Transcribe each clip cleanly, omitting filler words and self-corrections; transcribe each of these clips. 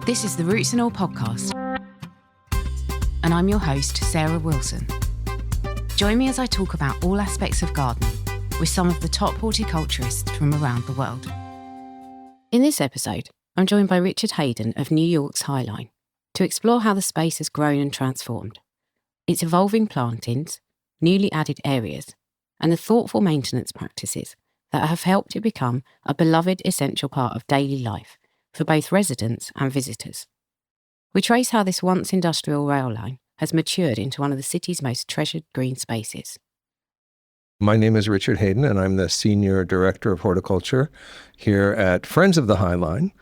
This is the Roots and All podcast, and I'm your host, Sarah Wilson. Join me as I talk about all aspects of gardening with some of the top horticulturists from around the world. In this episode, I'm joined by Richard Hayden of New York's Highline to explore how the space has grown and transformed, its evolving plantings, newly added areas, and the thoughtful maintenance practices that have helped it become a beloved essential part of daily life for both residents and visitors. We trace how this once industrial rail line has matured into one of the city's most treasured green spaces. My name is Richard Hayden, and I'm the Senior Director of Horticulture here at Friends of the Highline,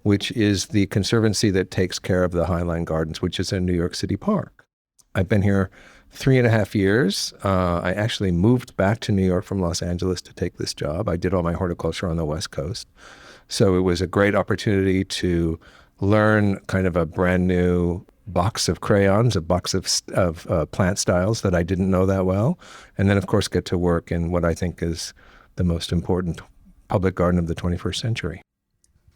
which is the conservancy that takes care of the Highline Gardens, which is a New York City park. I've been here 3.5 years. I actually moved back to New York from Los Angeles to take this job. I did all my horticulture on the West Coast. So it was a great opportunity to learn kind of a brand new box of crayons, a box of plant styles that I didn't know that well. And then, of course, get to work in what I think is the most important public garden of the 21st century.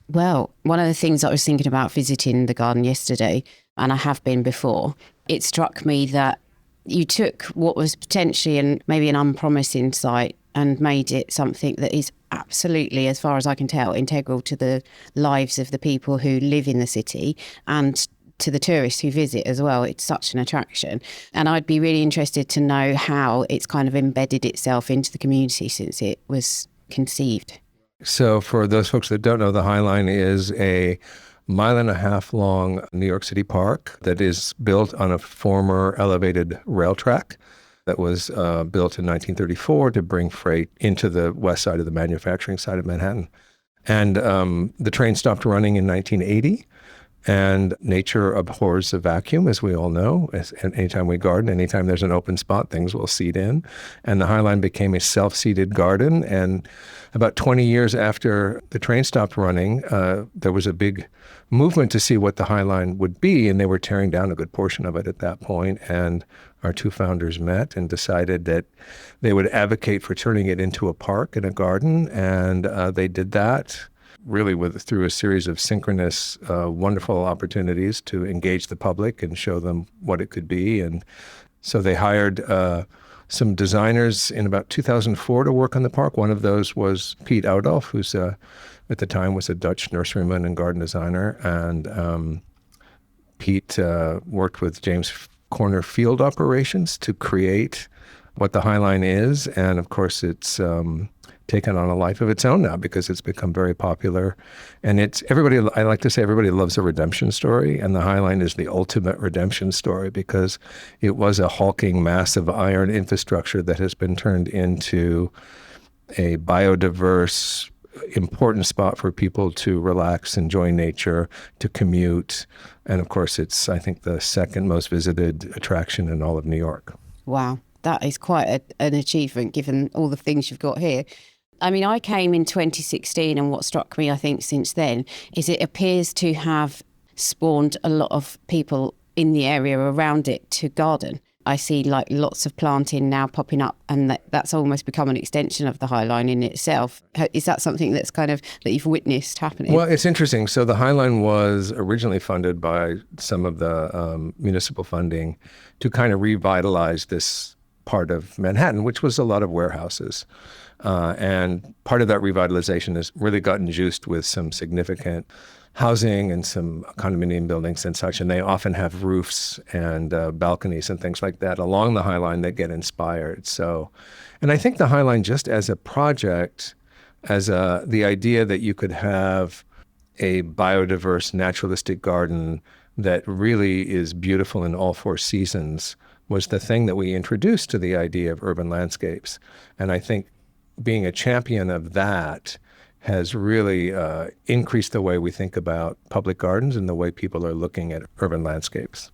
Well, one of the things I was thinking about visiting the garden yesterday, and I have been before, it struck me that you took what was potentially and maybe an unpromising site and made it something that is absolutely, as far as I can tell, integral to the lives of the people who live in the city and to the tourists who visit as well. It's such an attraction. And I'd be really interested to know how it's kind of embedded itself into the community since it was conceived. So for those folks that don't know, the Highline is a 1.5 mile long New York City park that is built on a former elevated rail track that was built in 1934 to bring freight into the west side of the manufacturing side of Manhattan. And the train stopped running in 1980. And nature abhors a vacuum, as we all know. Anytime we garden, anytime there's an open spot, things will seed in. And the Highline became a self-seeded garden. And about 20 years after the train stopped running, there was a big movement to see what the Highline would be. And they were tearing down a good portion of it at that point. And our two founders met and decided that they would advocate for turning it into a park and a garden. And they did that. Really through a series of synchronous, wonderful opportunities to engage the public and show them what it could be. And so they hired some designers in about 2004 to work on the park. One of those was Piet Oudolf, who's at the time was a Dutch nurseryman and garden designer. And Piet worked with James Corner Field Operations to create what the Highline is. And of course, it's taken on a life of its own now because it's become very popular. And I like to say everybody loves a redemption story, and the Highline is the ultimate redemption story because it was a hulking mass of iron infrastructure that has been turned into a biodiverse, important spot for people to relax, enjoy nature, to commute. And of course, it's, I think, the second most visited attraction in all of New York. Wow, that is quite an achievement given all the things you've got here. I mean, I came in 2016, and what struck me, I think, since then is it appears to have spawned a lot of people in the area around it to garden. I see like lots of planting now popping up, and that's almost become an extension of the Highline in itself. Is that something that's kind of that you've witnessed happening? Well, it's interesting. So the Highline was originally funded by some of the municipal funding to kind of revitalize this part of Manhattan, which was a lot of warehouses. And part of that revitalization has really gotten juiced with some significant housing and some condominium buildings and such. And they often have roofs and balconies and things like that along the Highline that get inspired. And I think the Highline just as a project, the idea that you could have a biodiverse, naturalistic garden that really is beautiful in all 4 seasons was the thing that we introduced to the idea of urban landscapes. And I think being a champion of that has really increased the way we think about public gardens and the way people are looking at urban landscapes.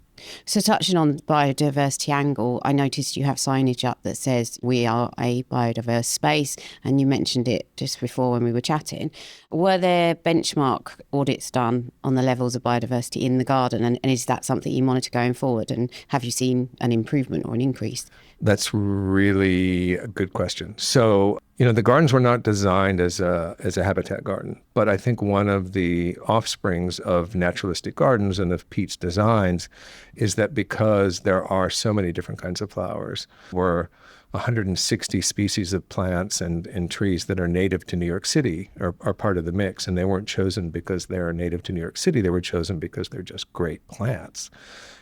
So touching on the biodiversity angle, I noticed you have signage up that says we are a biodiverse space, and you mentioned it just before when we were chatting. Were there benchmark audits done on the levels of biodiversity in the garden, and is that something you monitor going forward, and have you seen an improvement or an increase? That's really a good question. So The gardens were not designed as a habitat garden, but I think one of the offsprings of naturalistic gardens and of Pete's designs is that because there are so many different kinds of flowers, we're 160 species of plants and trees that are native to New York City are part of the mix. And they weren't chosen because they're native to New York City. They were chosen because they're just great plants.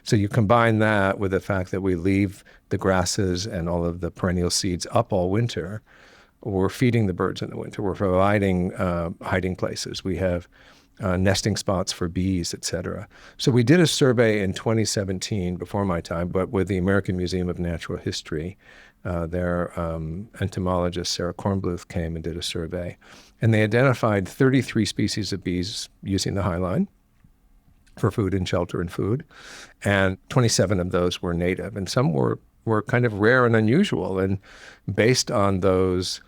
So you combine that with the fact that we leave the grasses and all of the perennial seeds up all winter. We're feeding the birds in the winter. We're providing hiding places. We have nesting spots for bees, et cetera. So we did a survey in 2017, before my time, but with the American Museum of Natural History. Their entomologist, Sarah Kornbluth, came and did a survey. And they identified 33 species of bees using the highline for food and shelter and food. And 27 of those were native. And some were kind of rare and unusual. And based on those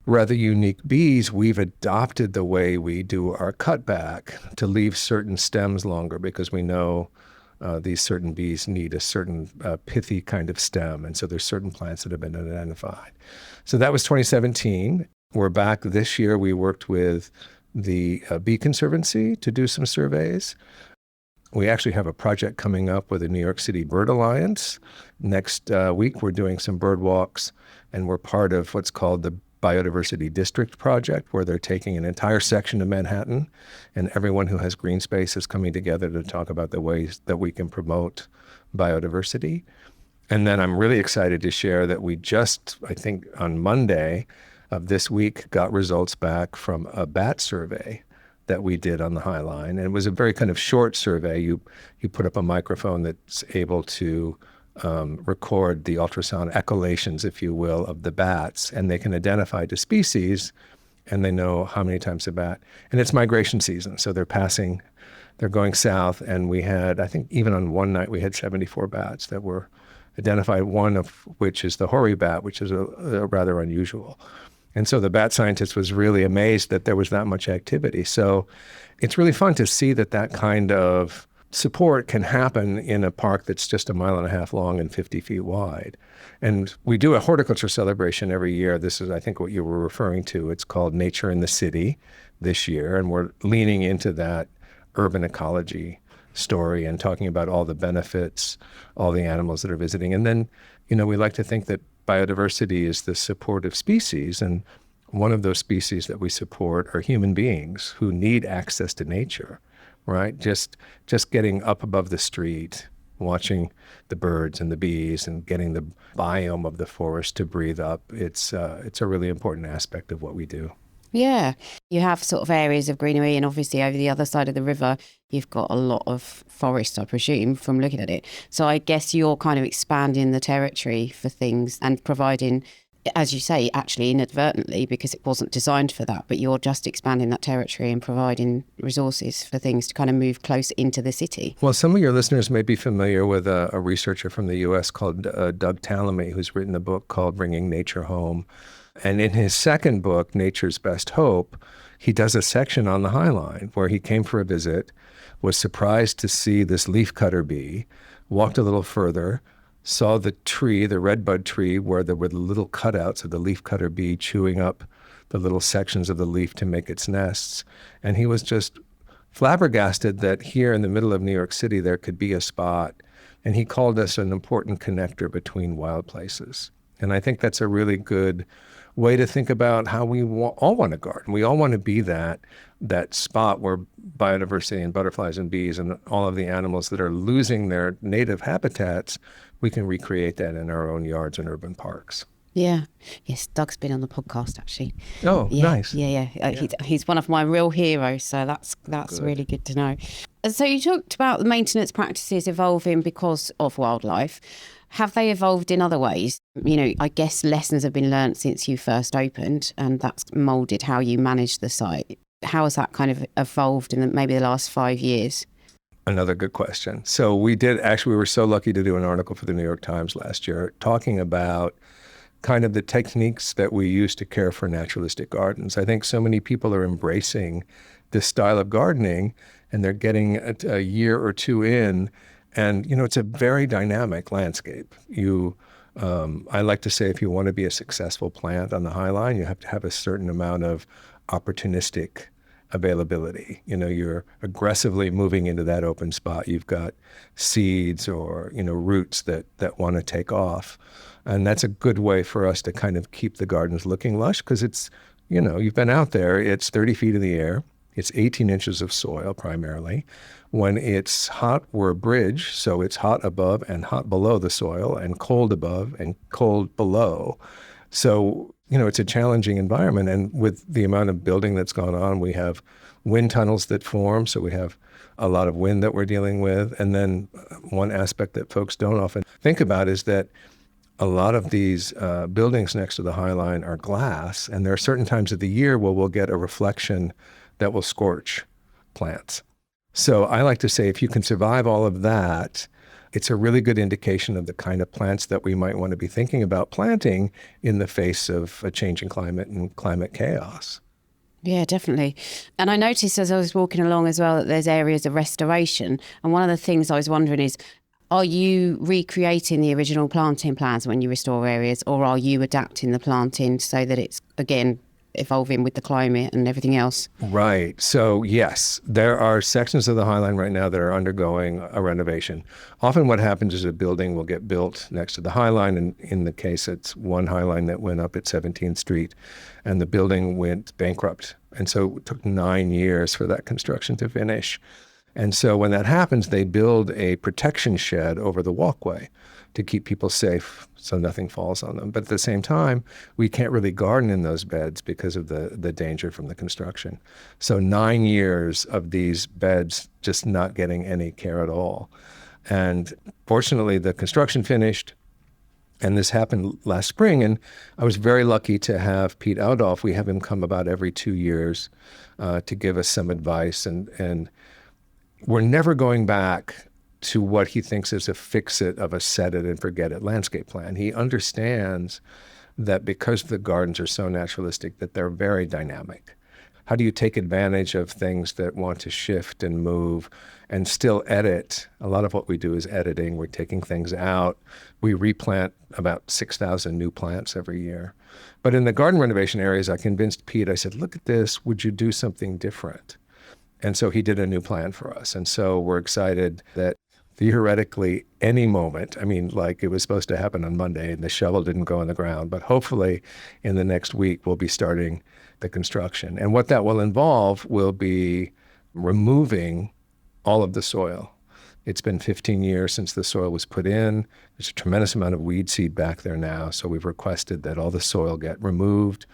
rather unique bees, we've adopted the way we do our cutback to leave certain stems longer because we know these certain bees need a certain pithy kind of stem. And so there's certain plants that have been identified. So that was 2017. We're back this year. We worked with the Bee Conservancy to do some surveys. We actually have a project coming up with the New York City Bird Alliance. Next week, we're doing some bird walks, and we're part of what's called the Biodiversity District Project, where they're taking an entire section of Manhattan, and everyone who has green space is coming together to talk about the ways that we can promote biodiversity. And then I'm really excited to share that we just, I think on Monday of this week, got results back from a bat survey that we did on the High Line. And it was a very kind of short survey. You put up a microphone that's able to record the ultrasound echolations, if you will, of the bats, and they can identify the species, and they know how many times a bat. And it's migration season, so they're going south, and we had, I think even on one night, we had 74 bats that were identified, one of which is the hoary bat, which is a rather unusual. And so the bat scientist was really amazed that there was that much activity. So it's really fun to see that kind of support can happen in a park that's just 1.5 miles long and 50 feet wide. And we do a horticulture celebration every year. This is, I think, what you were referring to. It's called Nature in the City this year. And we're leaning into that urban ecology story and talking about all the benefits, all the animals that are visiting. And then, we like to think that biodiversity is the support of species. And one of those species that we support are human beings who need access to nature. Right? Just getting up above the street, watching the birds and the bees and getting the biome of the forest to breathe up. It's a really important aspect of what we do. Yeah. You have sort of areas of greenery, and obviously over the other side of the river, you've got a lot of forest, I presume, from looking at it. So I guess you're kind of expanding the territory for things and providing, as you say, actually inadvertently, because it wasn't designed for that, but you're just expanding that territory and providing resources for things to kind of move closer into the city. Well, some of your listeners may be familiar with a researcher from the U.S. called Doug Tallamy, who's written a book called Bringing Nature Home. And in his second book, Nature's Best Hope, he does a section on the High Line where he came for a visit, was surprised to see this leafcutter bee, walked a little further, saw the tree, the redbud tree, where there were the little cutouts of the leafcutter bee chewing up the little sections of the leaf to make its nests. And he was just flabbergasted that here in the middle of New York City, there could be a spot. And he called us an important connector between wild places. And I think that's a really good way to think about how we all want to garden. We all want to be that spot where biodiversity and butterflies and bees and all of the animals that are losing their native habitats, we can recreate that in our own yards and urban parks. Yeah. Yes, Doug's been on the podcast, actually. Oh, yeah, nice. Yeah. He's one of my real heroes, so that's good. Really good to know. So you talked about the maintenance practices evolving because of wildlife. Have they evolved in other ways? I guess lessons have been learned since you first opened, and that's moulded how you manage the site. How has that kind of evolved in maybe the last 5 years? Another good question. So we were so lucky to do an article for the New York Times last year talking about kind of the techniques that we use to care for naturalistic gardens. I think so many people are embracing this style of gardening, and they're getting a year or two in, and it's a very dynamic landscape. You I like to say if you want to be a successful plant on the High Line, you have to have a certain amount of opportunistic availability. You're aggressively moving into that open spot. You've got seeds or, roots that want to take off. And that's a good way for us to kind of keep the gardens looking lush because it's, you've been out there, it's 30 feet in the air. It's 18 inches of soil primarily. When it's hot, we're a bridge, so it's hot above and hot below the soil and cold above and cold below. So, it's a challenging environment. And with the amount of building that's gone on, we have wind tunnels that form, so we have a lot of wind that we're dealing with. And then one aspect that folks don't often think about is that a lot of these buildings next to the High Line are glass, and there are certain times of the year where we'll get a reflection that will scorch plants. So I like to say if you can survive all of that, it's a really good indication of the kind of plants that we might want to be thinking about planting in the face of a changing climate and climate chaos. Yeah, definitely. And I noticed as I was walking along as well that there's areas of restoration. And one of the things I was wondering is, are you recreating the original planting plans when you restore areas, or are you adapting the planting so that it's, again, evolving with the climate and everything else? Right. So yes, there are sections of the High Line right now that are undergoing a renovation. Often what happens is a building will get built next to the High Line, and in the case it's one High Line that went up at 17th Street, and the building went bankrupt. And so it took 9 years for that construction to finish. And so when that happens, they build a protection shed over the walkway to keep people safe so nothing falls on them. But at the same time, we can't really garden in those beds because of the danger from the construction. So 9 years of these beds just not getting any care at all. And fortunately, the construction finished, and this happened last spring, and I was very lucky to have Pete Outdolf. We have him come about every 2 years to give us some advice, and we're never going back to what he thinks is a fix-it of a set-it-and-forget-it landscape plan. He understands that because the gardens are so naturalistic that they're very dynamic. How do you take advantage of things that want to shift and move and still edit? A lot of what we do is editing. We're taking things out. We replant about 6,000 new plants every year. But in the garden renovation areas, I convinced Pete, I said, look at this, would you do something different? And so he did a new plan for us. And so we're excited that theoretically any moment, like it was supposed to happen on Monday and the shovel didn't go in the ground, but hopefully in the next week we'll be starting the construction. And what that will involve will be removing all of the soil. It's been 15 years since the soil was put in. There's a tremendous amount of weed seed back there now. So we've requested that all the soil get removed.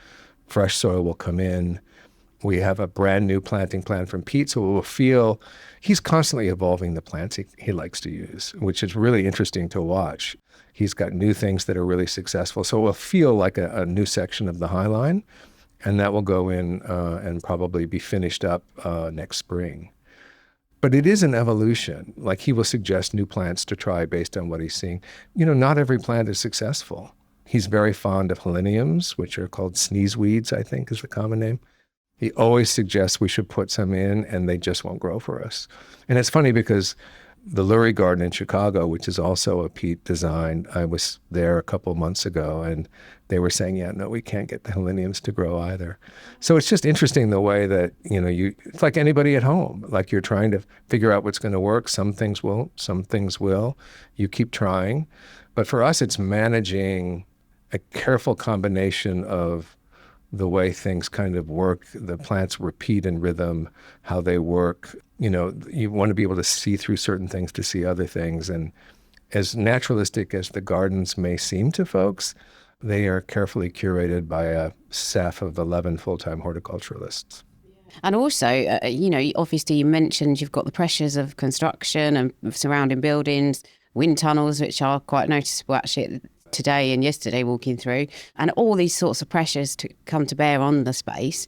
Fresh soil will come in. We have a brand new planting plan from Pete, so we'll feel he's constantly evolving the plants he likes to use, which is really interesting to watch. He's got new things that are really successful. So it will feel like a new section of the High Line, and that will go in and probably be finished up next spring. But it is an evolution. Like he will suggest new plants to try based on what he's seeing. Not every plant is successful. He's very fond of heleniums, which are called sneeze weeds, I think is the common name. He always suggests we should put some in, and they just won't grow for us. And it's funny because the Lurie Garden in Chicago, which is also a Pete design, I was there a couple of months ago, and they were saying, yeah, no, we can't get the heleniums to grow either. So it's just interesting the way that, it's like anybody at home. Like you're trying to figure out what's going to work. Some things will, some things will. You keep trying. But for us, it's managing a careful combination of the way things kind of work, the plants repeat in rhythm, how they work. You want to be able to see through certain things to see other things. And as naturalistic as the gardens may seem to folks, they are carefully curated by a staff of 11 full-time horticulturalists. And also, obviously you mentioned you've got the pressures of construction and surrounding buildings, wind tunnels, which are quite noticeable actually today and yesterday walking through, and all these sorts of pressures to come to bear on the space.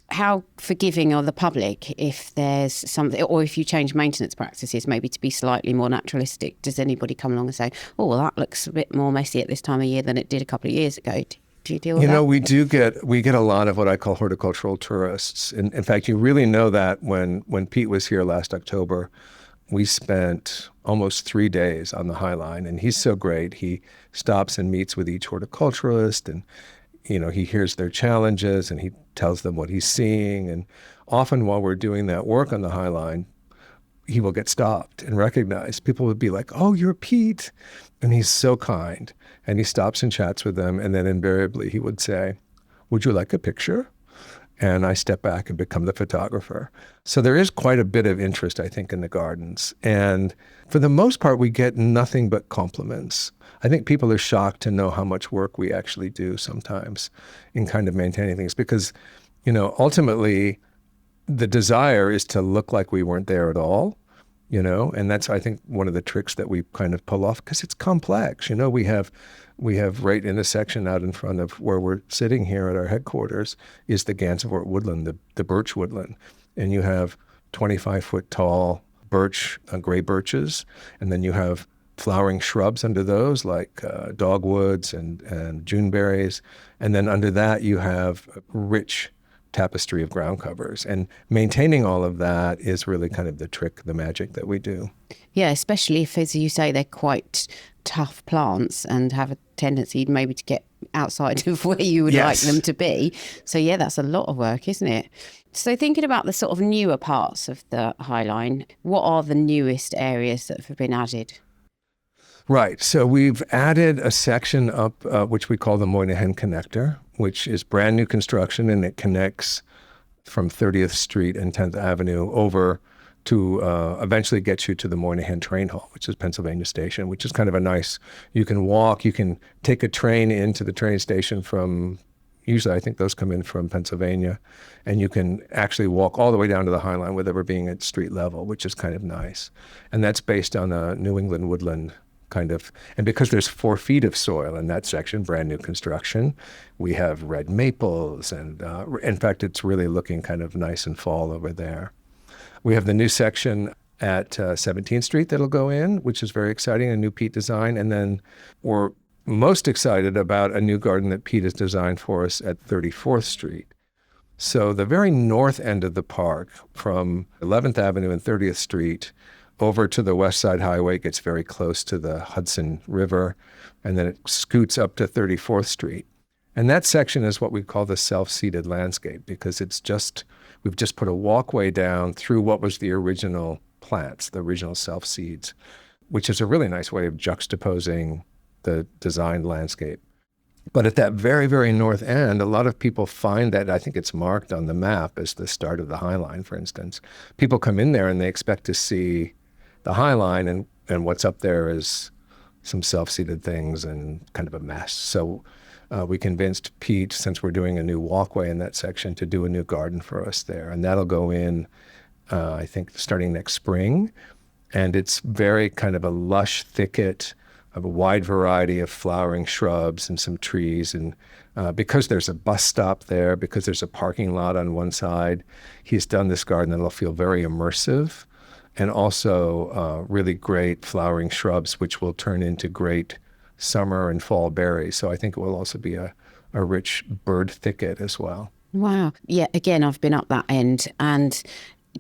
How forgiving are the public if there's something, or if you change maintenance practices maybe to be slightly more naturalistic? Does anybody come along and say, oh, well, that looks a bit more messy at this time of year than it did a couple of years ago? Do you deal with that? We get a lot of what I call horticultural tourists. In fact, you really know that when Pete was here last October, we spent almost 3 days on the High Line, and he's so great. He stops and meets with each horticulturalist, and he hears their challenges and he tells them what he's seeing. And often while we're doing that work on the High Line, he will get stopped and recognized. People would be like, "Oh, you're Pete." And he's so kind. And he stops and chats with them. And then invariably he would say, "Would you like a picture?" And I step back and become the photographer. So there is quite a bit of interest, I think, in the gardens. And for the most part, we get nothing but compliments. I think people are shocked to know how much work we actually do sometimes in kind of maintaining things because, ultimately the desire is to look like we weren't there at all, and that's, I think, one of the tricks that we kind of pull off because it's complex. We have right in the section out in front of where we're sitting here at our headquarters is the Gansevoort woodland, the birch woodland. And you have 25-foot tall birch, gray birches, and then you have flowering shrubs under those like dogwoods and juneberries. And then under that you have rich tapestry of ground covers. And maintaining all of that is really kind of the trick, the magic that we do. Yeah, especially if, as you say, they're quite tough plants and have a tendency maybe to get outside of where you would like them to be. So yeah, that's a lot of work, isn't it? So thinking about the sort of newer parts of the High Line, what are the newest areas that have been added? Right. So we've added a section up, which we call the Moynihan Connector, which is brand new construction, and it connects from 30th Street and 10th Avenue over to eventually get you to the Moynihan Train Hall, which is Pennsylvania Station, which is kind of a nice, you can walk, you can take a train into the train station from, usually I think those come in from Pennsylvania, and you can actually walk all the way down to the High Line without ever being at street level, which is kind of nice. And that's based on a New England woodland kind of, and because there's 4 feet of soil in that section, brand new construction, we have red maples, and in fact, it's really looking kind of nice and fall over there. We have the new section at 17th Street that'll go in, which is very exciting, a new peat design. And then we're most excited about a new garden that Pete has designed for us at 34th Street. So the very north end of the park, from 11th Avenue and 30th Street over to the West Side Highway, gets very close to the Hudson River, and then it scoots up to 34th Street. And that section is what we call the self-seeded landscape, because we've just put a walkway down through what was the original plants, the original self-seeds, which is a really nice way of juxtaposing the designed landscape. But at that very, very north end, a lot of people find that, I think it's marked on the map as the start of the High Line, for instance. People come in there and they expect to see the High Line, and what's up there is some self-seeded things and kind of a mess. So we convinced Pete, since we're doing a new walkway in that section, to do a new garden for us there. And that'll go in, I think, starting next spring. And it's very kind of a lush thicket of a wide variety of flowering shrubs and some trees. And because there's a bus stop there, because there's a parking lot on one side, he's done this garden that'll feel very immersive, and also really great flowering shrubs, which will turn into great summer and fall berries. So I think it will also be a rich bird thicket as well. Wow. Yeah, again, I've been up that end, and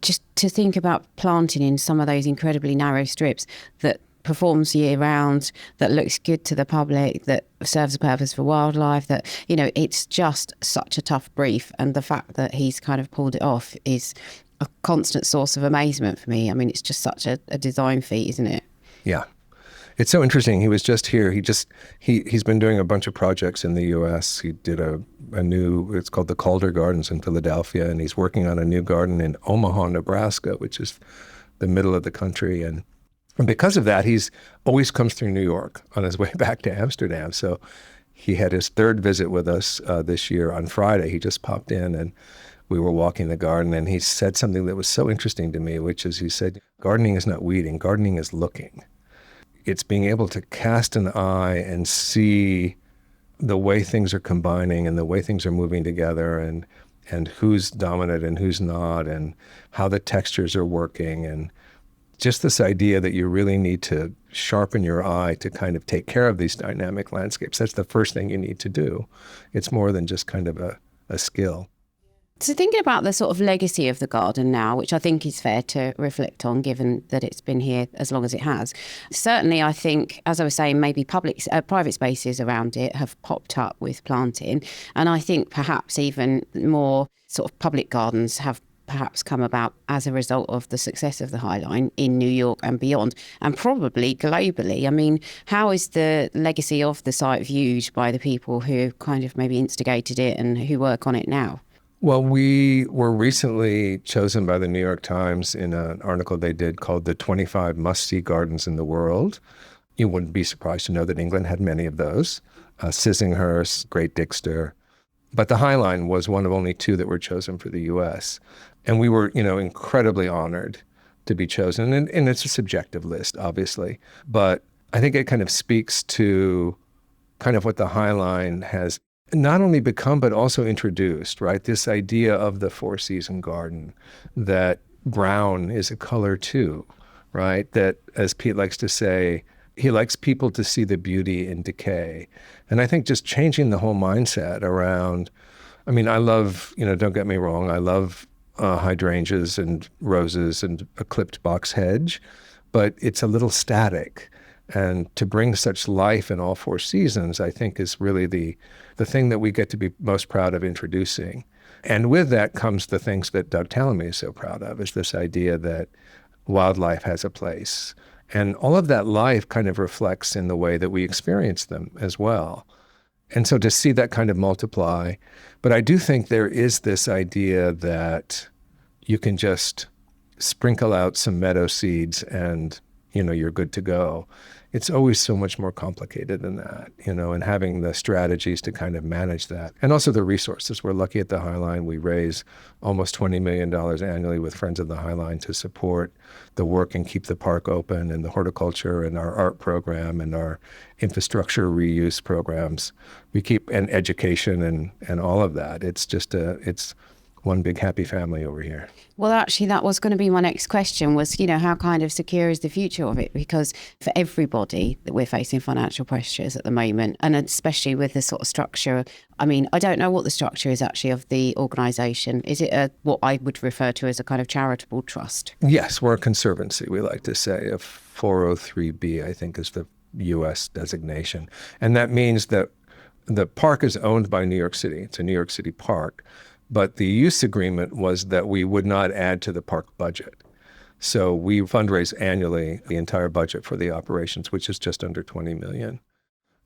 just to think about planting in some of those incredibly narrow strips that performs year round, that looks good to the public, that serves a purpose for wildlife, that, it's just such a tough brief. And the fact that he's kind of pulled it off is a constant source of amazement for me. I mean, it's just such a design feat, isn't it? Yeah. It's so interesting. He was just here. He's been doing a bunch of projects in the U.S. He did a new, it's called the Calder Gardens in Philadelphia, and he's working on a new garden in Omaha, Nebraska, which is the middle of the country. And because of that, he's always comes through New York on his way back to Amsterdam. So he had his 3rd visit with us this year on Friday. He just popped in, and we were walking the garden, and he said something that was so interesting to me, which is, he said, gardening is not weeding, gardening is looking. It's being able to cast an eye and see the way things are combining and the way things are moving together, and who's dominant and who's not, and how the textures are working, and just this idea that you really need to sharpen your eye to kind of take care of these dynamic landscapes. That's the first thing you need to do. It's more than just kind of a skill. So thinking about the sort of legacy of the garden now, which I think is fair to reflect on, given that it's been here as long as it has. Certainly, I think, as I was saying, maybe private spaces around it have popped up with planting. And I think perhaps even more sort of public gardens have perhaps come about as a result of the success of the High Line in New York and beyond, and probably globally. I mean, how is the legacy of the site viewed by the people who kind of maybe instigated it and who work on it now? Well, we were recently chosen by the New York Times in an article they did called The 25 Must-See Gardens in the World. You wouldn't be surprised to know that England had many of those. Sissinghurst, Great Dixter. But the High Line was one of only 2 that were chosen for the U.S. And we were, incredibly honored to be chosen. And it's a subjective list, obviously. But I think it kind of speaks to kind of what the High Line has not only become, but also introduced, right? This idea of the 4-season garden, that brown is a color too, right? That, as Pete likes to say, he likes people to see the beauty in decay. And I think just changing the whole mindset around, I love, don't get me wrong, I love hydrangeas and roses and a clipped box hedge, but it's a little static. And to bring such life in all 4 seasons, I think, is really the thing that we get to be most proud of introducing. And with that comes the things that Doug Tallamy is so proud of, is this idea that wildlife has a place. And all of that life kind of reflects in the way that we experience them as well. And so to see that kind of multiply, but I do think there is this idea that you can just sprinkle out some meadow seeds and you're good to go. It's always so much more complicated than that, and having the strategies to kind of manage that. And also the resources. We're lucky at the High Line. We raise almost $20 million annually with Friends of the High Line to support the work and keep the park open, and the horticulture and our art program and our infrastructure reuse programs. We keep, and education and all of that. It's just it's one big happy family over here. Well, actually, that was going to be my next question was, how kind of secure is the future of it? Because for everybody that we're facing financial pressures at the moment, and especially with the sort of structure, I don't know what the structure is actually of the organisation. Is it what I would refer to as a kind of charitable trust? Yes, we're a conservancy, we like to say. A 403B, I think, is the U.S. designation. And that means that the park is owned by New York City. It's a New York City park. But the use agreement was that we would not add to the park budget. So we fundraise annually the entire budget for the operations, which is just under $20 million.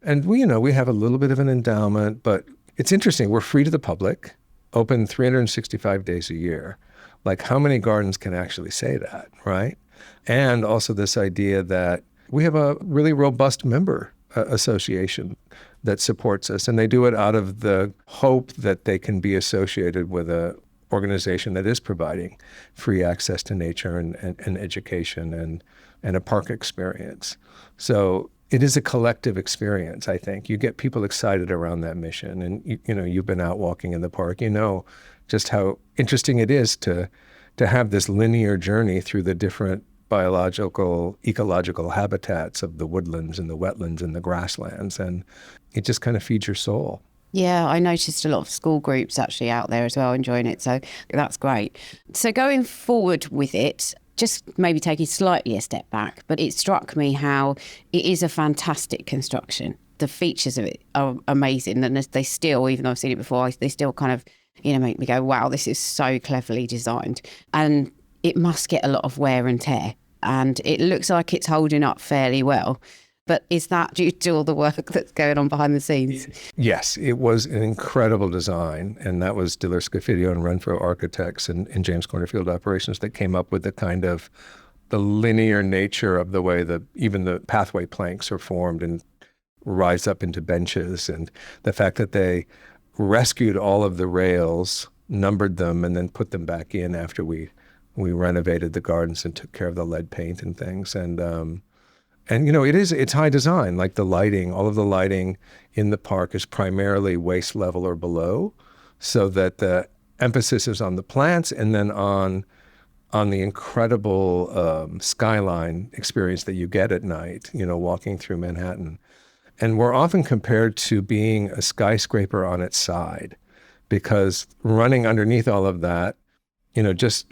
And we have a little bit of an endowment, but it's interesting. We're free to the public, open 365 days a year. Like, how many gardens can actually say that, right? And also this idea that we have a really robust member association that supports us, and they do it out of the hope that they can be associated with a organization that is providing free access to nature and education and a park experience. So it is a collective experience, I think. You get people excited around that mission, and you've been out walking in the park, just how interesting it is to have this linear journey through the different biological, ecological habitats of the woodlands and the wetlands and the grasslands. And it just kind of feeds your soul. Yeah, I noticed a lot of school groups actually out there as well enjoying it. So that's great. So going forward with it, just maybe taking slightly a step back, but it struck me how it is a fantastic construction. The features of it are amazing. And they still, even though I've seen it before, they still kind of, make me go, wow, this is so cleverly designed. And it must get a lot of wear and tear, and it looks like it's holding up fairly well. But is that due to all the work that's going on behind the scenes? Yes, it was an incredible design, and that was Diller Scofidio and Renfro Architects and James Cornerfield Operations that came up with the kind of the linear nature of the way that even the pathway planks are formed and rise up into benches, and the fact that they rescued all of the rails, numbered them, and then put them back in after we renovated the gardens and took care of the lead paint and things. And it's high design, like the lighting, all of the lighting in the park is primarily waist level or below, so that the emphasis is on the plants and then on the incredible skyline experience that you get at night, walking through Manhattan. And we're often compared to being a skyscraper on its side, because running underneath all of that,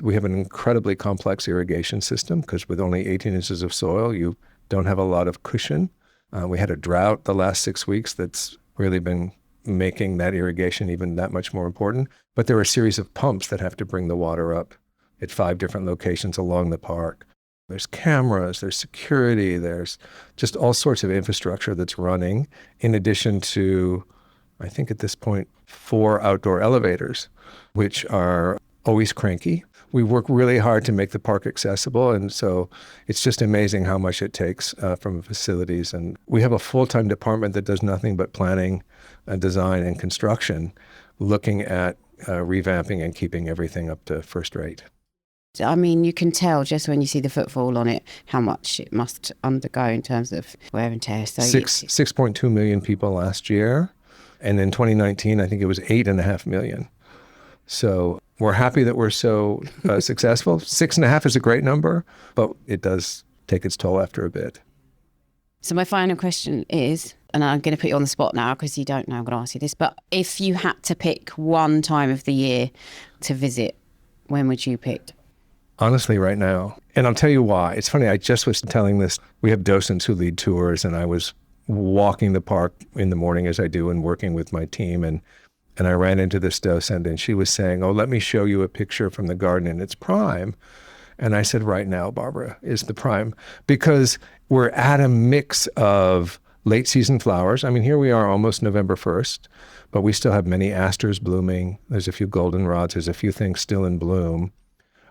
we have an incredibly complex irrigation system because with only 18 inches of soil, you don't have a lot of cushion. We had a drought the last 6 weeks that's really been making that irrigation even that much more important. But there are a series of pumps that have to bring the water up at 5 different locations along the park. There's cameras, there's security, there's just all sorts of infrastructure that's running, in addition to, I think at this point, 4 outdoor elevators, which are always cranky. We work really hard to make the park accessible, and so it's just amazing how much it takes from facilities. And we have a full-time department that does nothing but planning, design, and construction, looking at revamping and keeping everything up to first rate. I mean, you can tell just when you see the footfall on it how much it must undergo in terms of wear and tear. So 6.2 million people last year, and in 2019, I think it was 8.5 million. So we're happy that we're so successful. 6.5 is a great number, but it does take its toll after a bit. So my final question is, and I'm going to put you on the spot now because you don't know I'm going to ask you this, but if you had to pick one time of the year to visit, when would you pick? Honestly, right now. And I'll tell you why. It's funny, I just was telling this. We have docents who lead tours, and I was walking the park in the morning as I do and working with my team. And I ran into this docent, and she was saying, oh, let me show you a picture from the garden in its prime. And I said, right now, Barbara, is the prime. Because we're at a mix of late season flowers. I mean, here we are almost November 1st, but we still have many asters blooming. There's a few goldenrods. There's a few things still in bloom.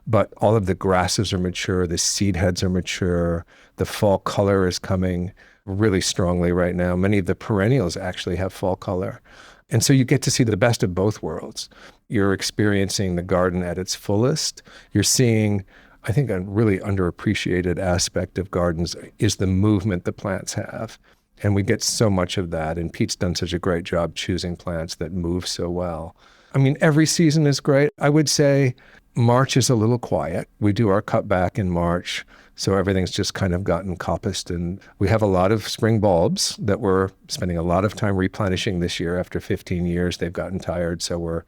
But all of the grasses are mature, the seed heads are mature, the fall color is coming really strongly right now. Many of the perennials actually have fall color. And so you get to see the best of both worlds. You're experiencing the garden at its fullest. You're seeing, I think, a really underappreciated aspect of gardens is the movement the plants have. And we get so much of that. And Pete's done such a great job choosing plants that move so well. I mean, every season is great. I would say March is a little quiet. We do our cutback in March, so everything's just kind of gotten coppiced. And we have a lot of spring bulbs that we're spending a lot of time replenishing this year. After 15 years, they've gotten tired. So we're,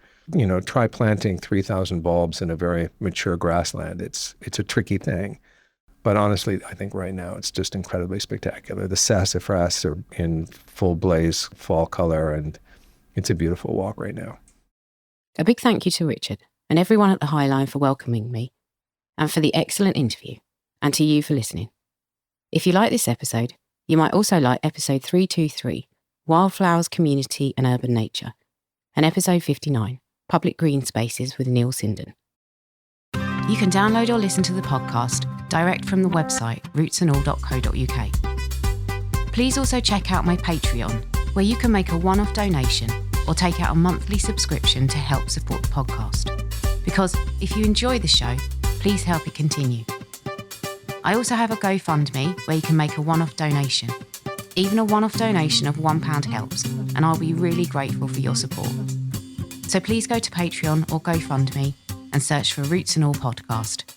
try planting 3,000 bulbs in a very mature grassland. It's a tricky thing. But honestly, I think right now it's just incredibly spectacular. The sassafras are in full blaze fall color, and it's a beautiful walk right now. A big thank you to Richard and everyone at the High Line for welcoming me, and for the excellent interview, and to you for listening. If you like this episode, you might also like episode 323, Wildflowers, Community and Urban Nature, and episode 59, Public Green Spaces with Neil Sinden. You can download or listen to the podcast direct from the website rootsandall.co.uk. Please also check out my Patreon, where you can make a one-off donation or take out a monthly subscription to help support the podcast. Because if you enjoy the show, please help it continue. I also have a GoFundMe where you can make a one-off donation. Even a one-off donation of £1 helps, and I'll be really grateful for your support. So please go to Patreon or GoFundMe and search for Roots and All Podcast.